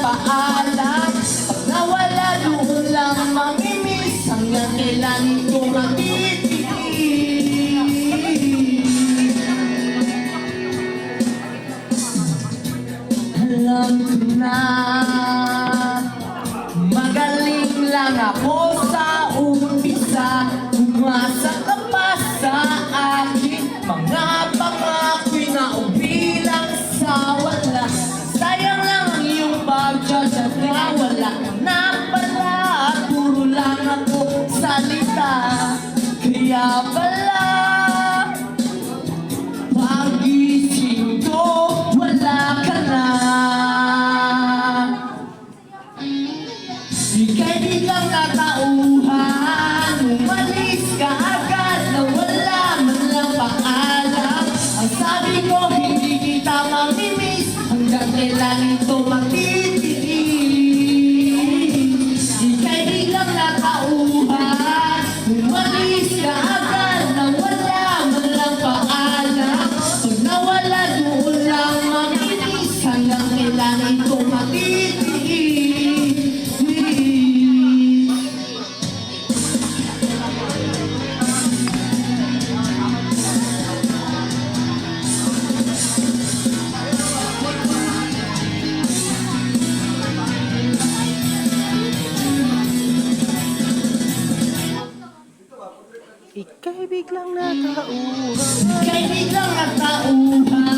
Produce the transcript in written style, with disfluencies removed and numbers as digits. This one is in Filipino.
paalam. Pag nawala doon lang mamimiss, hanggang kailan ko matitigil. Alam ko na magaling lang ako sa umpisa, umasa ka pa sa akin, mga pangako'y naubilang sa wala. Sayang lang ang iyong pagsasadya, wala ka na pala, puro lang ako salita. Kaya pala pagising ko, wala ka na. Ika'y biglang natauhan, umalis ka agad na wala man lang paalam. Ang sabi ko, hindi kita mamimiss, hanggang kailan ito matitigil. Ika'y biglang natauhan, umalis ka agad na wala man lang paalam. Pag nawala doon lang mamimiss, hanggang kailan ito matitigil. Ika'y biglang natauhan. Ika'y biglang natauhan,